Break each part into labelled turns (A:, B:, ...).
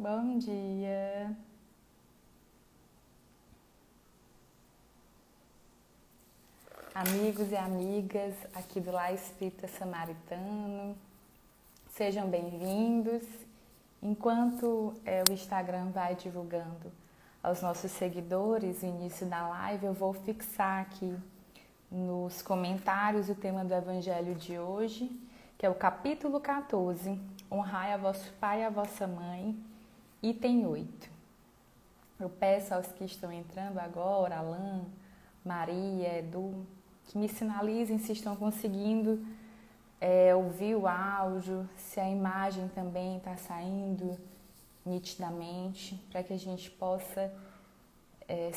A: Bom dia. Amigos e amigas aqui do Lar Espírita Samaritano, sejam bem-vindos. Enquanto o Instagram vai divulgando aos nossos seguidores o início da live, eu vou fixar aqui nos comentários o tema do Evangelho de hoje, que é o capítulo 14, Honrai a vosso pai e a vossa mãe, item 8. Eu peço aos que estão entrando agora, Alain, Maria, Edu, que me sinalizem se estão conseguindo ouvir o áudio, se a imagem também está saindo nitidamente, para que a gente possa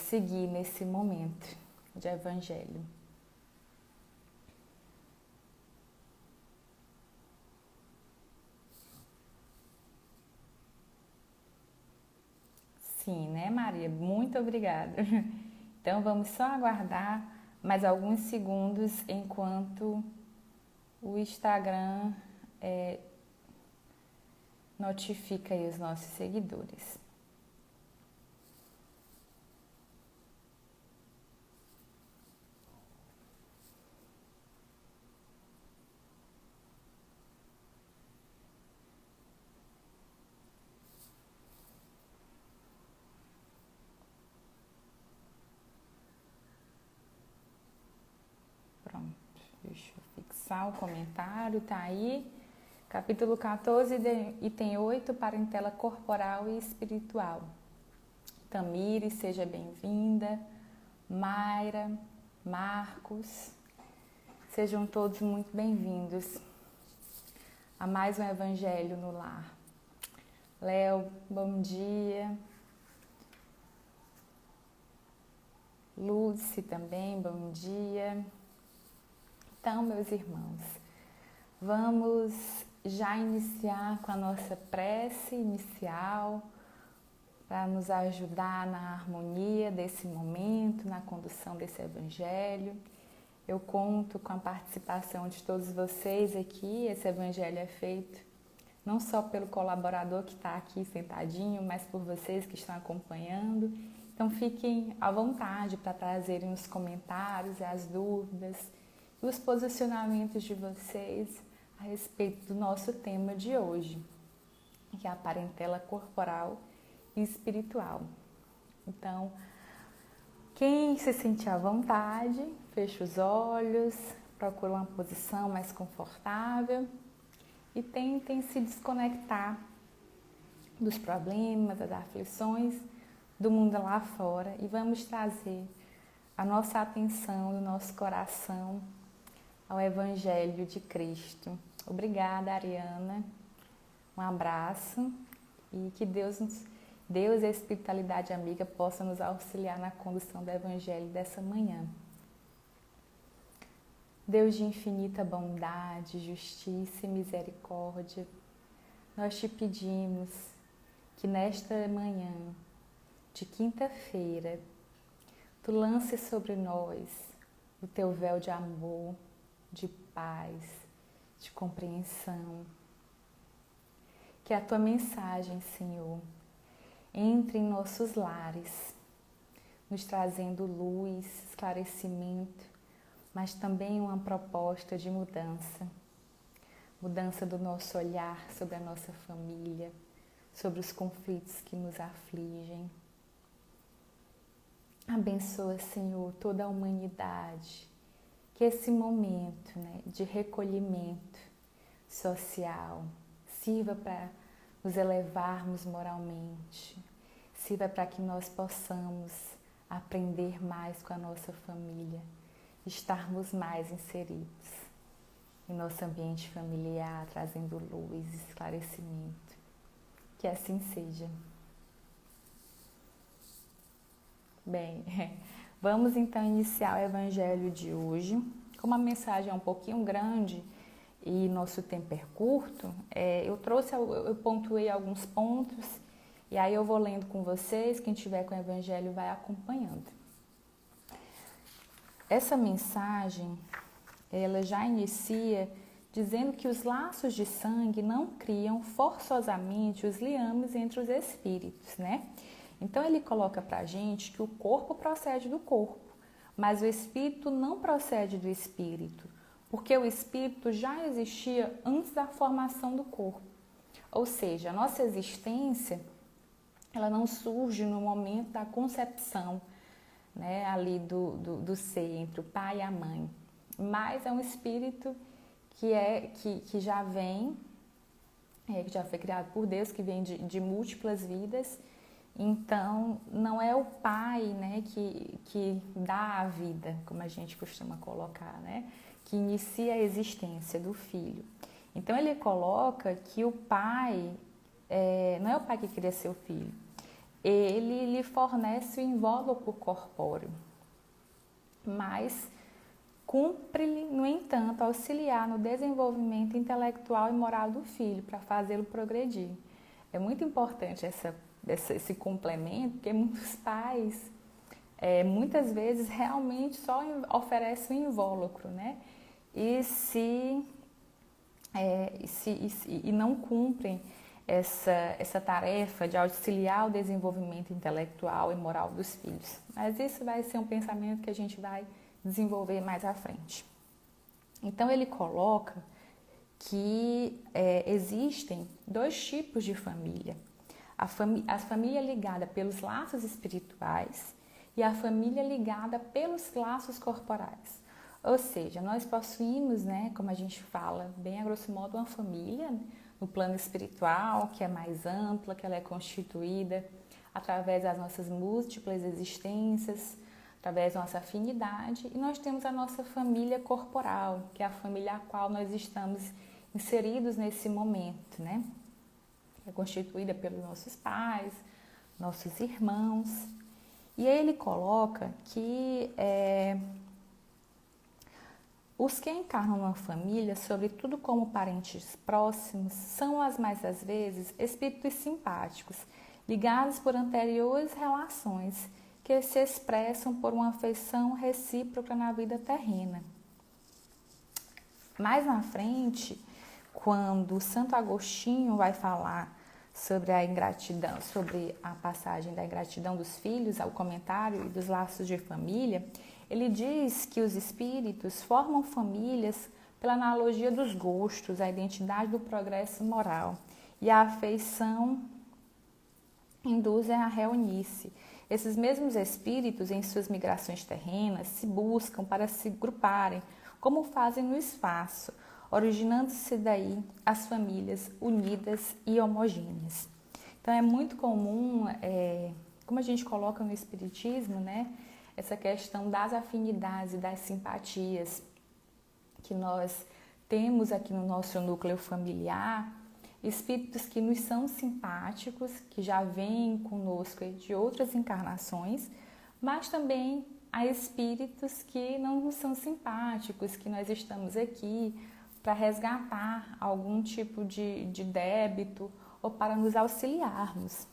A: seguir nesse momento de Evangelho. Sim, né, Maria? Muito obrigada. Então, vamos só aguardar mais alguns segundos enquanto o Instagram notifica aí os nossos seguidores. Pronto, deixa eu fixar o comentário, tá aí. Capítulo 14, item 8, parentela corporal e espiritual. Tamires, seja bem-vinda. Mayra, Marcos, sejam todos muito bem-vindos a mais um Evangelho no Lar. Léo, bom dia. Lúcia também, bom dia. Então, meus irmãos, vamos já iniciar com a nossa prece inicial para nos ajudar na harmonia desse momento, na condução desse Evangelho. Eu conto com a participação de todos vocês aqui. Esse Evangelho é feito não só pelo colaborador que está aqui sentadinho, mas por vocês que estão acompanhando. Então fiquem à vontade para trazerem os comentários e as dúvidas e os posicionamentos de vocês a respeito do nosso tema de hoje, que é a parentela corporal e espiritual. Então, quem se sentir à vontade, feche os olhos, procure uma posição mais confortável e tentem se desconectar dos problemas, das aflições do mundo lá fora e vamos trazer a nossa atenção, o nosso coração ao Evangelho de Cristo. Obrigada, Ariana. Um abraço e que Deus e a espiritualidade amiga possam nos auxiliar na condução do Evangelho dessa manhã. Deus de infinita bondade, justiça e misericórdia, nós te pedimos que nesta manhã de quinta-feira, tu lances sobre nós o teu véu de amor, de paz, de compreensão. Que a tua mensagem, Senhor, entre em nossos lares, nos trazendo luz, esclarecimento, mas também uma proposta de mudança. Mudança do nosso olhar sobre a nossa família, sobre os conflitos que nos afligem. Abençoa, Senhor, toda a humanidade. Que esse momento, de recolhimento social sirva para nos elevarmos moralmente, sirva para que nós possamos aprender mais com a nossa família, estarmos mais inseridos em nosso ambiente familiar, trazendo luz, esclarecimento. Que assim seja. Bem, vamos então iniciar o Evangelho de hoje. Como a mensagem é um pouquinho grande e nosso tempo é curto, eu pontuei alguns pontos e aí eu vou lendo com vocês, quem tiver com o Evangelho vai acompanhando. Essa mensagem, ela já inicia dizendo que os laços de sangue não criam forçosamente os liames entre os espíritos, né? Então ele coloca pra gente que o corpo procede do corpo, mas o espírito não procede do espírito, porque o espírito já existia antes da formação do corpo. Ou seja, a nossa existência, ela não surge no momento da concepção, né, ali do ser, entre o pai e a mãe, mas é um espírito que já vem, que já foi criado por Deus, que vem de múltiplas vidas. Então, não é o pai, né, que dá a vida, como a gente costuma colocar, né, que inicia a existência do filho. Então, ele coloca que o pai, não é o pai que cria seu filho, ele lhe fornece o invólucro corpóreo, mas cumpre-lhe, no entanto, auxiliar no desenvolvimento intelectual e moral do filho, para fazê-lo progredir. É muito importante esse complemento, porque muitos pais, muitas vezes, realmente só oferecem o invólucro, né? E não cumprem essa tarefa de auxiliar o desenvolvimento intelectual e moral dos filhos. Mas isso vai ser um pensamento que a gente vai desenvolver mais à frente. Então ele coloca que existem dois tipos de família. A família ligada pelos laços espirituais e a família ligada pelos laços corporais. Ou seja, nós possuímos, né, como a gente fala, bem a grosso modo, uma família no plano espiritual, que é mais ampla, que ela é constituída através das nossas múltiplas existências, através da nossa afinidade, e nós temos a nossa família corporal, que é a família a qual nós estamos inseridos nesse momento, né? É constituída pelos nossos pais, nossos irmãos. E aí ele coloca que os que encarnam numa família, sobretudo como parentes próximos, são as mais das vezes espíritos simpáticos, ligados por anteriores relações, que se expressam por uma afeição recíproca na vida terrena. Mais na frente, quando Santo Agostinho vai falar sobre a ingratidão, sobre a passagem da ingratidão dos filhos, ao comentário e dos laços de família, ele diz que os espíritos formam famílias pela analogia dos gostos, a identidade do progresso moral, e a afeição induzem a reunir-se. Esses mesmos espíritos, em suas migrações terrenas, se buscam para se agruparem, como fazem no espaço, originando-se daí as famílias unidas e homogêneas. Então é muito comum, como a gente coloca no Espiritismo, né, essa questão das afinidades e das simpatias que nós temos aqui no nosso núcleo familiar, espíritos que nos são simpáticos, que já vêm conosco de outras encarnações, mas também há espíritos que não nos são simpáticos, que nós estamos aqui para resgatar algum tipo de débito ou para nos auxiliarmos.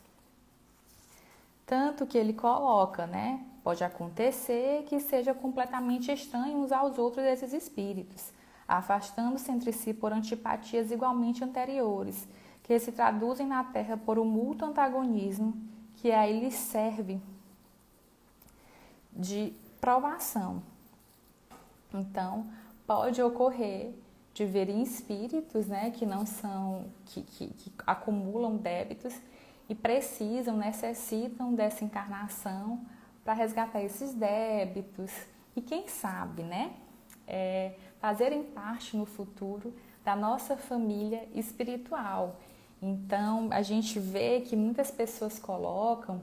A: Tanto que ele coloca, né? Pode acontecer que seja completamente estranho uns aos outros esses espíritos, afastando-se entre si por antipatias igualmente anteriores, que se traduzem na Terra por um mútuo antagonismo, que aí lhes serve de provação. Então, pode ocorrer de verem espíritos, né, que não são, que acumulam débitos e necessitam dessa encarnação para resgatar esses débitos e quem sabe, né, fazerem parte no futuro da nossa família espiritual. Então, a gente vê que muitas pessoas colocam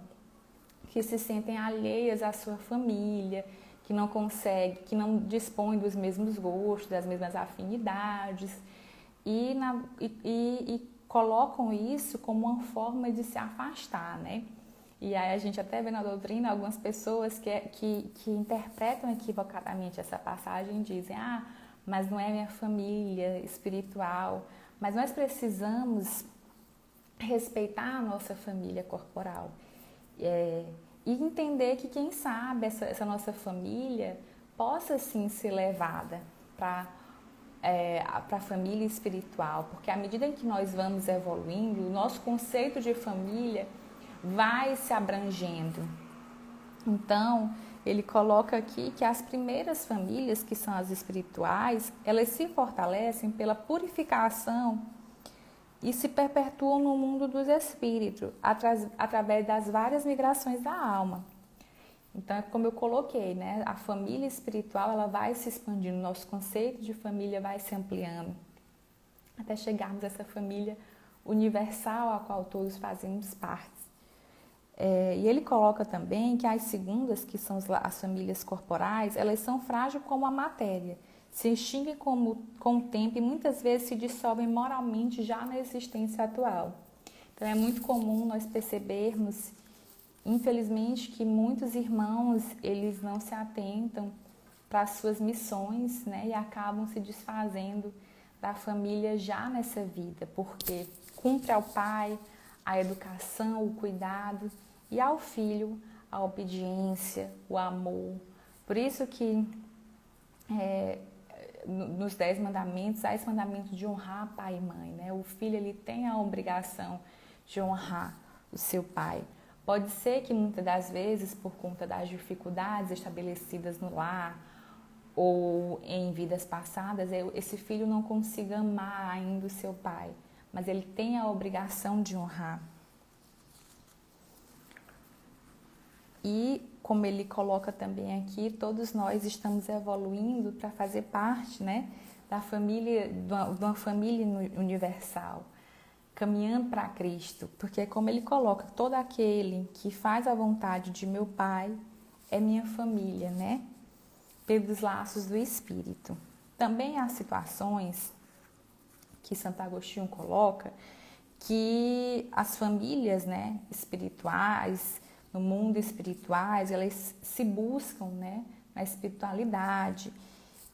A: que se sentem alheias à sua família, que não conseguem, que não dispõem dos mesmos gostos, das mesmas afinidades e colocam isso como uma forma de se afastar, né? E aí a gente até vê na doutrina algumas pessoas que interpretam equivocadamente essa passagem e dizem, mas não é minha família espiritual. Mas nós precisamos respeitar a nossa família corporal e entender que, quem sabe, essa nossa família possa sim ser levada para para a família espiritual, porque à medida em que nós vamos evoluindo, o nosso conceito de família vai se abrangendo. Então, ele coloca aqui que as primeiras famílias, que são as espirituais, elas se fortalecem pela purificação e se perpetuam no mundo dos espíritos, através das várias migrações da alma. Então, é como eu coloquei, né? A família espiritual, ela vai se expandindo, nosso conceito de família vai se ampliando, até chegarmos a essa família universal a qual todos fazemos parte. E ele coloca também que as segundas, que são as famílias corporais, elas são frágeis como a matéria, se extinguem com o tempo e muitas vezes se dissolvem moralmente já na existência atual. Então é muito comum nós percebermos, infelizmente, que muitos irmãos, eles não se atentam para as suas missões, né, e acabam se desfazendo da família já nessa vida, porque cumpre ao pai a educação, o cuidado, e ao filho a obediência, o amor. Por isso que nos 10 mandamentos há esse mandamento de honrar pai e mãe, né? O filho, ele tem a obrigação de honrar o seu pai. Pode ser que muitas das vezes, por conta das dificuldades estabelecidas no lar ou em vidas passadas, esse filho não consiga amar ainda o seu pai, mas ele tem a obrigação de honrar. E, como ele coloca também aqui, todos nós estamos evoluindo para fazer parte, né, da família, de uma família universal, caminhando para Cristo, porque como ele coloca, todo aquele que faz a vontade de meu Pai é minha família, né, pelos laços do Espírito. Também há situações que Santo Agostinho coloca que as famílias, né, espirituais, no mundo espirituais, elas se buscam, né, na espiritualidade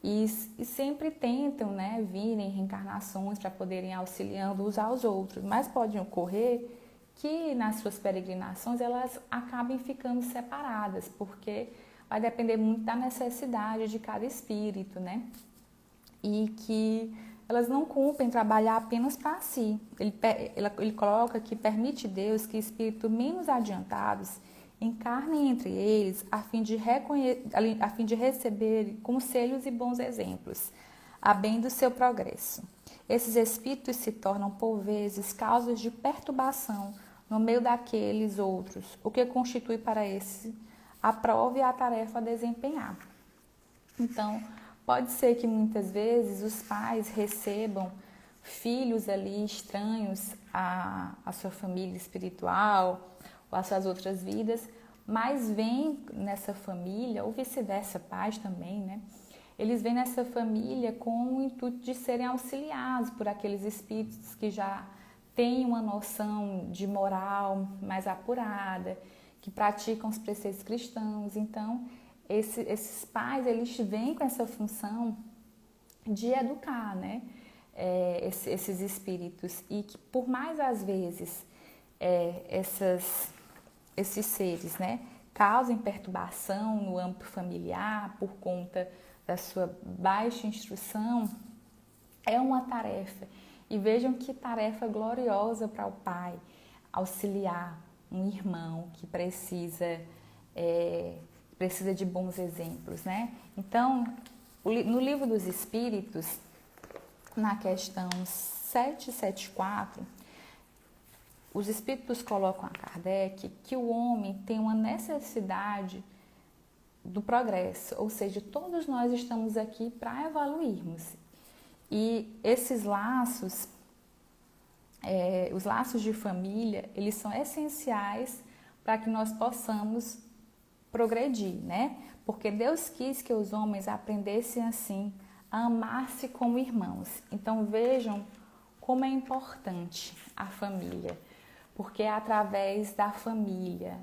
A: e sempre tentam, né, vir em reencarnações para poderem auxiliando uns aos outros, mas pode ocorrer que nas suas peregrinações elas acabem ficando separadas, porque vai depender muito da necessidade de cada espírito, né, e que elas não cumprem trabalhar apenas para si. Ele coloca que permite Deus que espíritos menos adiantados encarnem entre eles a fim de receber conselhos e bons exemplos, a bem do seu progresso. Esses espíritos se tornam, por vezes, causas de perturbação no meio daqueles outros, o que constitui para esse a prova e a tarefa a desempenhar. Então, pode ser que muitas vezes os pais recebam filhos ali estranhos à sua família espiritual ou às suas outras vidas, mas vêm nessa família, ou vice-versa, pais também, né? Eles vêm nessa família com o intuito de serem auxiliados por aqueles espíritos que já têm uma noção de moral mais apurada, que praticam os preceitos cristãos. Então, esses pais, eles vêm com essa função de educar, né, esses espíritos, e que por mais às vezes esses seres, né, causem perturbação no âmbito familiar por conta da sua baixa instrução, é uma tarefa. E vejam que tarefa gloriosa para o pai auxiliar um irmão que precisa de bons exemplos, né? Então, no Livro dos Espíritos, na questão 774, os Espíritos colocam a Kardec que o homem tem uma necessidade do progresso, ou seja, todos nós estamos aqui para evoluirmos. E esses laços, os laços de família, eles são essenciais para que nós possamos progredir, né? Porque Deus quis que os homens aprendessem assim a amar-se como irmãos. Então vejam como é importante a família, porque é através da família,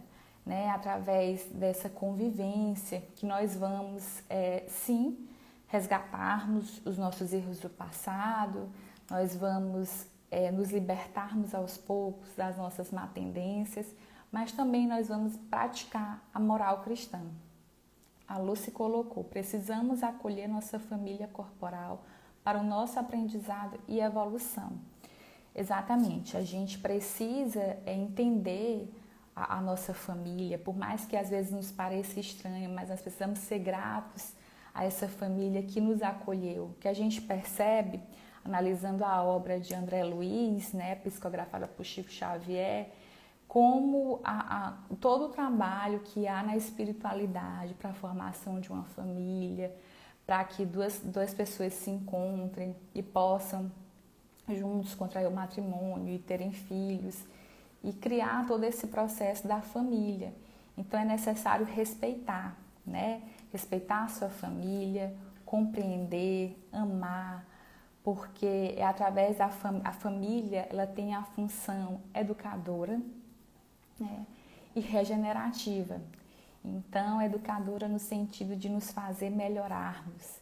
A: né, através dessa convivência que nós vamos, sim, resgatarmos os nossos erros do passado, nós vamos nos libertarmos aos poucos das nossas má tendências, mas também nós vamos praticar a moral cristã. A Lúcia colocou, precisamos acolher nossa família corporal para o nosso aprendizado e evolução. Exatamente, a gente precisa entender a nossa família, por mais que às vezes nos pareça estranho, mas nós precisamos ser gratos a essa família que nos acolheu, que a gente percebe, analisando a obra de André Luiz, né, psicografada por Chico Xavier, como todo o trabalho que há na espiritualidade para a formação de uma família, para que duas pessoas se encontrem e possam juntos contrair o matrimônio e terem filhos e criar todo esse processo da família. Então é necessário respeitar, né? Respeitar a sua família, compreender, amar, porque é através da família, ela tem a função educadora, né? E regenerativa. Então, educadora no sentido de nos fazer melhorarmos.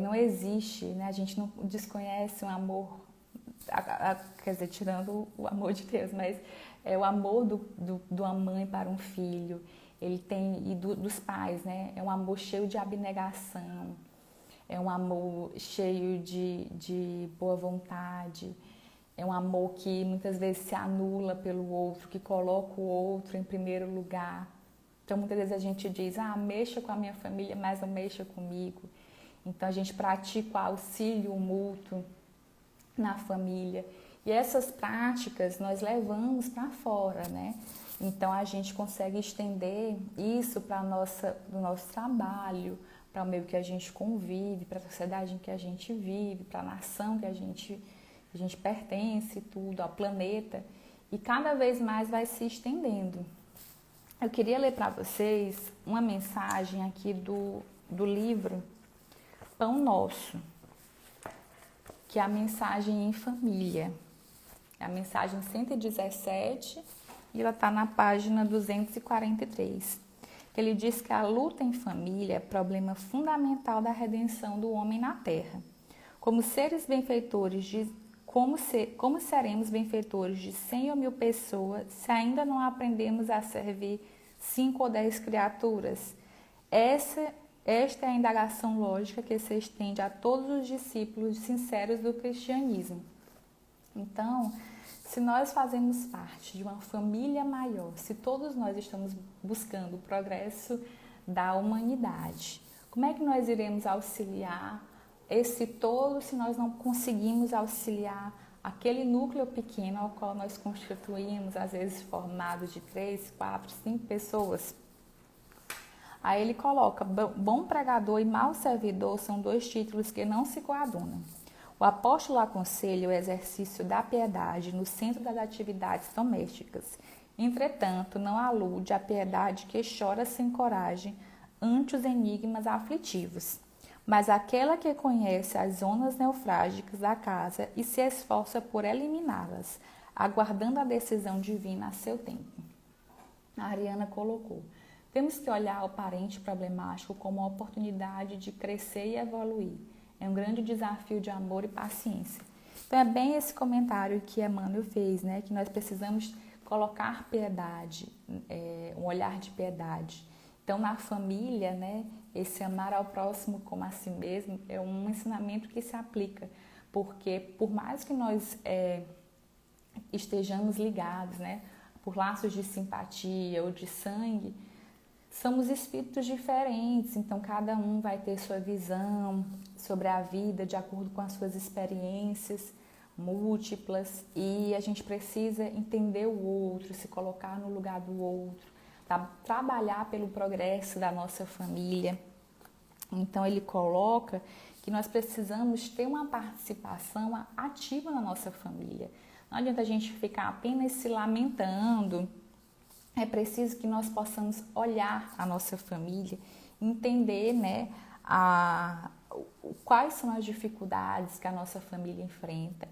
A: Não existe, né? A gente não desconhece um amor, quer dizer, tirando o amor de Deus, mas é o amor de uma mãe para um filho, ele tem, e dos pais, né? É um amor cheio de abnegação, é um amor cheio de boa vontade, é um amor que muitas vezes se anula pelo outro, que coloca o outro em primeiro lugar. Então, muitas vezes a gente diz, mexa com a minha família, mas não mexa comigo. Então, a gente pratica o auxílio mútuo na família. E essas práticas nós levamos para fora, né? Então, a gente consegue estender isso para o nosso trabalho, para o meio que a gente convive, para a sociedade em que a gente vive, para a nação que a gente pertence, tudo, ao planeta. E cada vez mais vai se estendendo. Eu queria ler para vocês uma mensagem aqui do livro Pão Nosso, que é a mensagem em família. É a mensagem 117 e ela está na página 243. Ele diz que a luta em família é problema fundamental da redenção do homem na Terra. Como seres benfeitores como seremos benfeitores de 100 ou 1000 pessoas se ainda não aprendemos a servir 5 ou 10 criaturas? Esta é a indagação lógica que se estende a todos os discípulos sinceros do cristianismo. Então, se nós fazemos parte de uma família maior, se todos nós estamos buscando o progresso da humanidade, como é que nós iremos auxiliar esse todo se nós não conseguimos auxiliar aquele núcleo pequeno ao qual nós constituímos, às vezes formado de 3, 4, 5 pessoas? Aí ele coloca, bom pregador e mau servidor são 2 títulos que não se coadunam. O apóstolo aconselha o exercício da piedade no centro das atividades domésticas. Entretanto, não alude à piedade que chora sem coragem ante os enigmas aflitivos, mas aquela que conhece as zonas neufrágicas da casa e se esforça por eliminá-las, aguardando a decisão divina a seu tempo. A Ariana colocou, temos que olhar o parente problemático como uma oportunidade de crescer e evoluir. É um grande desafio de amor e paciência. Então, é bem esse comentário que Emmanuel fez, né? Que nós precisamos colocar piedade, um olhar de piedade. Então, na família, né? Esse amar ao próximo como a si mesmo é um ensinamento que se aplica. Porque, por mais que nós estejamos ligados, né? Por laços de simpatia ou de sangue, somos espíritos diferentes, então cada um vai ter sua visão sobre a vida de acordo com as suas experiências múltiplas e a gente precisa entender o outro, se colocar no lugar do outro, trabalhar pelo progresso da nossa família. Então ele coloca que nós precisamos ter uma participação ativa na nossa família. Não adianta a gente ficar apenas se lamentando. É preciso que nós possamos olhar a nossa família, entender, né, quais são as dificuldades que a nossa família enfrenta,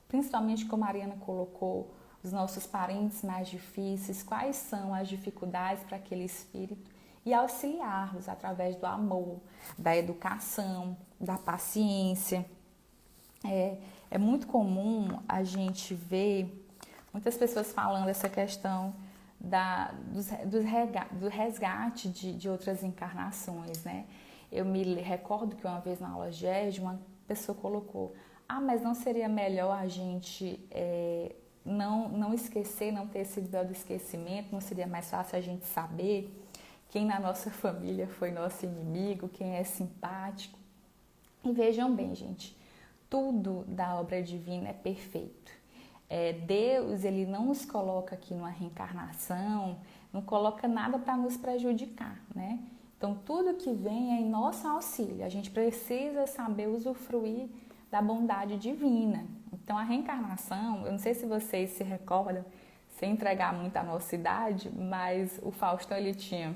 A: principalmente como a Mariana colocou, os nossos parentes mais difíceis, quais são as dificuldades para aquele espírito e auxiliá-los através do amor, da educação, da paciência. É muito comum a gente ver muitas pessoas falando essa questão do resgate de outras encarnações, né? Eu me recordo que uma vez na aula GED, A pessoa colocou, mas não seria melhor a gente não esquecer, não ter esse véu do esquecimento, não seria mais fácil a gente saber quem na nossa família foi nosso inimigo, quem é simpático? E vejam bem, gente, tudo da obra divina é perfeito. Deus, ele não nos coloca aqui numa reencarnação, não coloca nada para nos prejudicar, né? Então, tudo que vem é em nosso auxílio. A gente precisa saber usufruir da bondade divina. Então, a reencarnação, eu não sei se vocês se recordam, sem entregar muito a nossa idade, mas o Faustão, ele tinha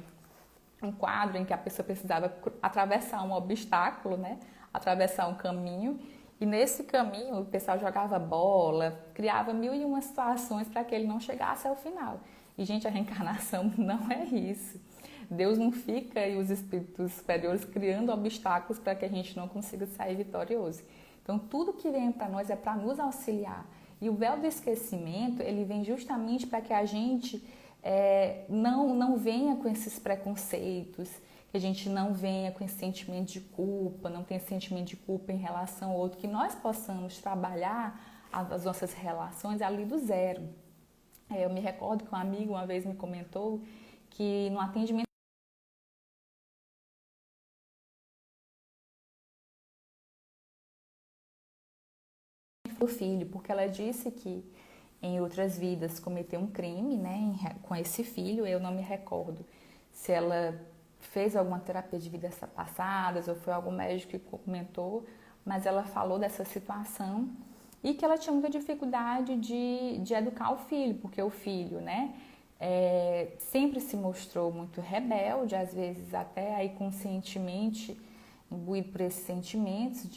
A: um quadro em que a pessoa precisava atravessar um obstáculo, né? Atravessar um caminho. E nesse caminho, o pessoal jogava bola, criava 1001 situações para que ele não chegasse ao final. E, gente, a reencarnação não é isso. Deus não fica e os espíritos superiores criando obstáculos para que a gente não consiga sair vitorioso. Então, tudo que vem para nós é para nos auxiliar. E o véu do esquecimento, ele vem justamente para que a gente não venha com esses preconceitos, que a gente não venha com esse sentimento de culpa, não tenha sentimento de culpa em relação ao outro, que nós possamos trabalhar as nossas relações ali do zero. Eu me recordo que um amigo uma vez me comentou que no atendimento do filho, porque ela disse que em outras vidas cometeu um crime, né, com esse filho. Eu não me recordo se ela fez alguma terapia de vidas passadas ou foi algum médico que comentou, mas ela falou dessa situação e que ela tinha muita dificuldade de educar o filho, porque o filho, né, sempre se mostrou muito rebelde, às vezes até aí conscientemente imbuído por esses sentimentos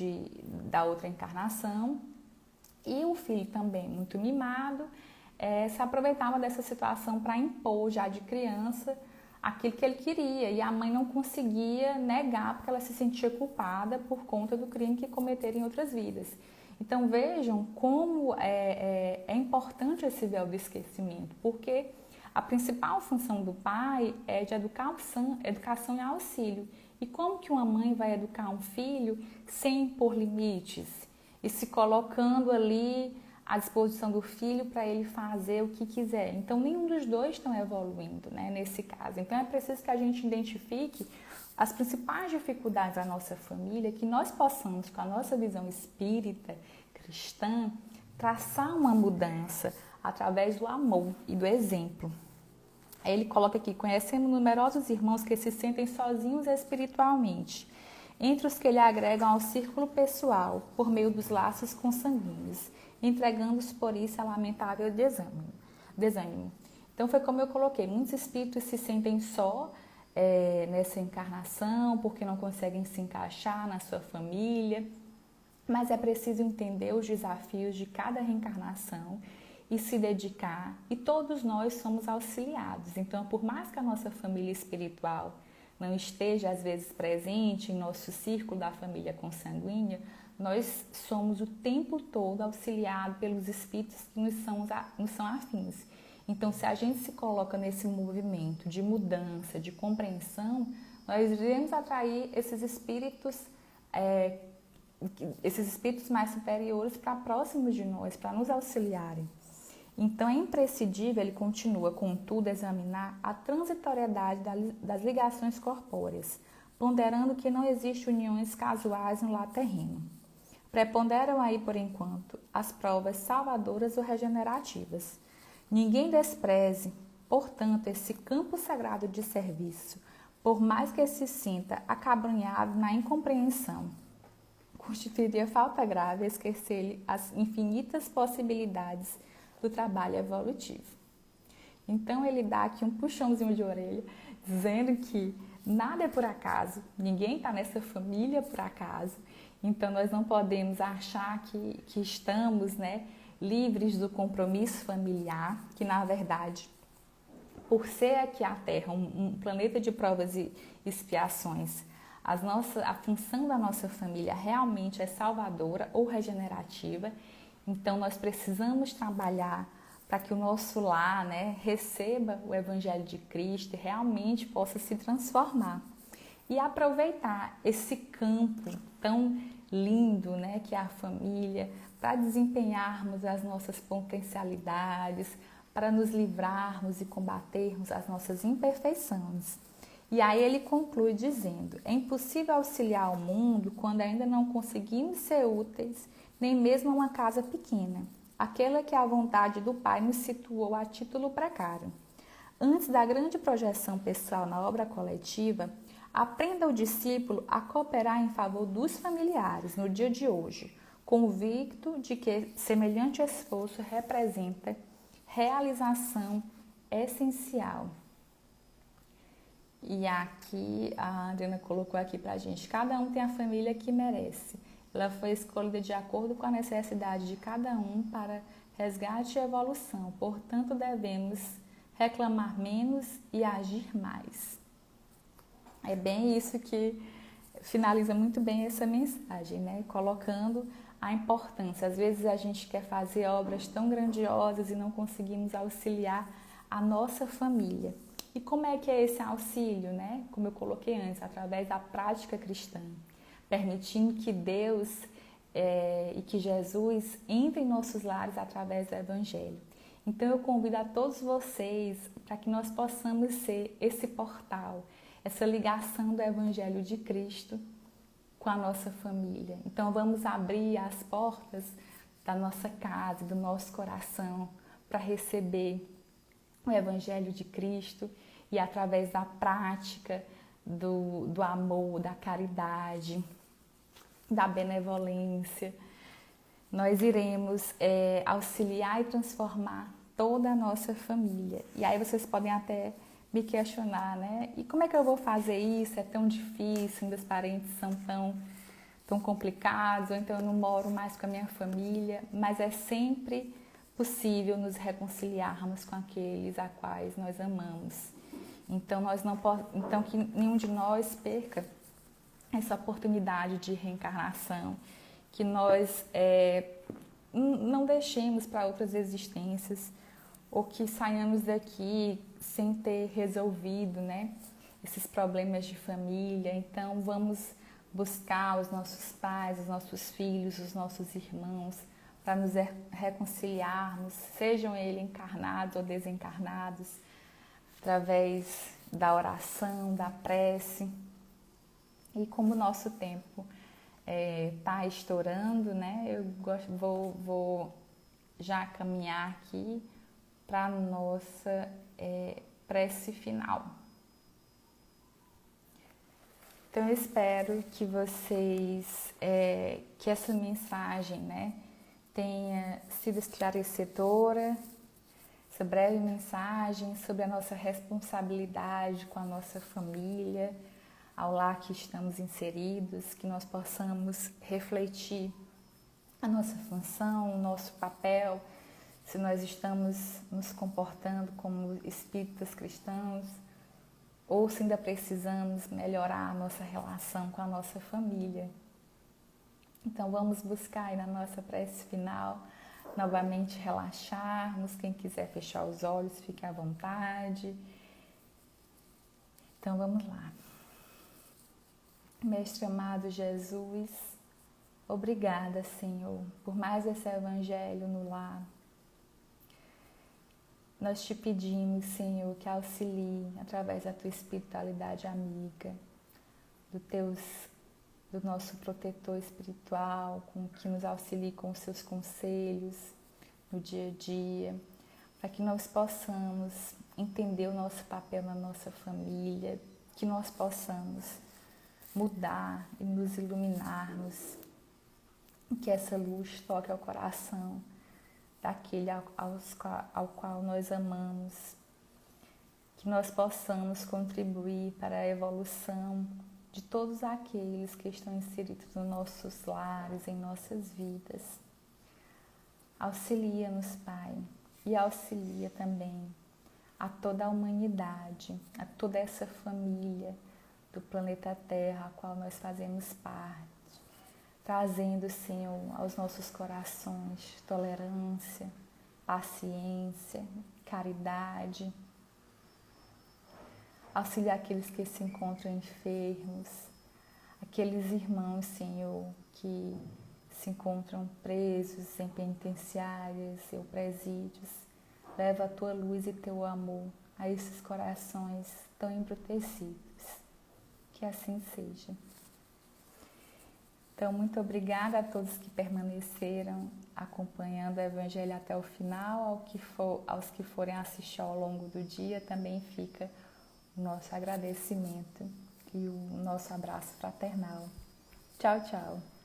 A: da outra encarnação. E o filho também, muito mimado, se aproveitava dessa situação para impor já de criança aquilo que ele queria. E a mãe não conseguia negar porque ela se sentia culpada por conta do crime que cometeram em outras vidas. Então vejam como é importante esse véu do esquecimento, porque a principal função do pai é de educação e auxílio. E como que uma mãe vai educar um filho sem impor limites? E se colocando ali à disposição do filho para ele fazer o que quiser. Então, nenhum dos dois estão evoluindo, né, nesse caso. Então, é preciso que a gente identifique as principais dificuldades da nossa família, que nós possamos, com a nossa visão espírita, cristã, traçar uma mudança através do amor e do exemplo. Aí ele coloca aqui, conhecendo numerosos irmãos que se sentem sozinhos espiritualmente, entre os que lhe agregam ao círculo pessoal, por meio dos laços consanguíneos, entregando-os por isso a lamentável desânimo. Então foi como eu coloquei, muitos espíritos se sentem só nessa encarnação, porque não conseguem se encaixar na sua família, mas é preciso entender os desafios de cada reencarnação e se dedicar, e todos nós somos auxiliados. Então, por mais que a nossa família espiritual não esteja às vezes presente em nosso círculo da família consanguínea, nós somos o tempo todo auxiliados pelos espíritos que nos são afins. Então, se a gente se coloca nesse movimento de mudança, de compreensão, nós iremos atrair esses espíritos mais superiores para próximos de nós, para nos auxiliarem. Então, é imprescindível, ele continua, contudo, examinar a transitoriedade das ligações corpóreas, ponderando que não existem uniões casuais no lado terreno. Preponderam aí, por enquanto, as provas salvadoras ou regenerativas. Ninguém despreze, portanto, esse campo sagrado de serviço, por mais que se sinta acabrunhado na incompreensão. Constituiria falta grave esquecer-lhe as infinitas possibilidades do trabalho evolutivo. Então ele dá aqui um puxãozinho de orelha, dizendo que nada é por acaso, ninguém está nessa família por acaso, então nós não podemos achar que estamos, né, livres do compromisso familiar, que na verdade, por ser aqui a Terra um planeta de provas e expiações, a função da nossa família realmente é salvadora ou regenerativa. Então, nós precisamos trabalhar para que o nosso lar, né, receba o Evangelho de Cristo e realmente possa se transformar. E aproveitar esse campo tão lindo, né, que é a família, para desempenharmos as nossas potencialidades, para nos livrarmos e combatermos as nossas imperfeições. E aí ele conclui dizendo: é impossível auxiliar o mundo quando ainda não conseguimos ser úteis, nem mesmo a uma casa pequena, aquela que a vontade do Pai nos situou a título precário. Antes da grande projeção pessoal na obra coletiva, aprenda o discípulo a cooperar em favor dos familiares no dia de hoje, convicto de que semelhante esforço representa realização essencial. E aqui a Adriana colocou aqui pra gente: cada um tem a família que merece. Ela foi escolhida de acordo com a necessidade de cada um para resgate e evolução. Portanto, devemos reclamar menos e agir mais. É bem isso que finaliza muito bem essa mensagem, né? Colocando a importância. Às vezes a gente quer fazer obras tão grandiosas e não conseguimos auxiliar a nossa família. E como é que é esse auxílio, né? Como eu coloquei antes, através da prática cristã, permitindo que Deus e que Jesus entre em nossos lares através do Evangelho. Então eu convido a todos vocês para que nós possamos ser esse portal, essa ligação do Evangelho de Cristo com a nossa família. Então vamos abrir as portas da nossa casa, do nosso coração, para receber o Evangelho de Cristo e através da prática, do amor, da caridade, da benevolência, nós iremos auxiliar e transformar toda a nossa família. E aí vocês podem até me questionar, né? E como é que eu vou fazer isso? É tão difícil, meus parentes são tão complicados, ou então eu não moro mais com a minha família, mas é sempre possível nos reconciliarmos com aqueles a quais nós amamos. Então que nenhum de nós perca essa oportunidade de reencarnação, que nós não deixemos para outras existências, ou que saiamos daqui sem ter resolvido, né, esses problemas de família. Então vamos buscar os nossos pais, os nossos filhos, os nossos irmãos, para nos reconciliarmos, sejam eles encarnados ou desencarnados, através da oração, da prece. E como o nosso tempo está estourando, né, eu vou já caminhar aqui para a nossa prece final. Então eu espero que vocês, que essa mensagem, né, tenha sido esclarecedora, essa breve mensagem sobre a nossa responsabilidade com a nossa família, ao lar que estamos inseridos, que nós possamos refletir a nossa função, o nosso papel, se nós estamos nos comportando como espíritas cristãos, ou se ainda precisamos melhorar a nossa relação com a nossa família. Então vamos buscar aí na nossa prece final, novamente relaxarmos. Quem quiser fechar os olhos, fique à vontade. Então vamos lá. Mestre amado Jesus, obrigada, Senhor, por mais esse Evangelho no lar. Nós te pedimos, Senhor, que auxilie através da tua espiritualidade amiga, do nosso protetor espiritual, que nos auxilie com os seus conselhos no dia a dia, para que nós possamos entender o nosso papel na nossa família, que nós possamos mudar e nos iluminarmos, que essa luz toque ao coração daquele ao qual nós amamos, que nós possamos contribuir para a evolução de todos aqueles que estão inseridos nos nossos lares, em nossas vidas. Auxilia-nos, Pai, e auxilia também a toda a humanidade, a toda essa família do planeta Terra, a qual nós fazemos parte, trazendo, Senhor, aos nossos corações tolerância, paciência, caridade. Auxilia aqueles que se encontram enfermos, aqueles irmãos, Senhor, que se encontram presos em penitenciárias ou presídios. Leva a tua luz e teu amor a esses corações tão embrutecidos. Que assim seja. Então, muito obrigada a todos que permaneceram acompanhando o Evangelho até o final. Aos que forem assistir ao longo do dia, também fica o nosso agradecimento e o nosso abraço fraternal. Tchau, tchau.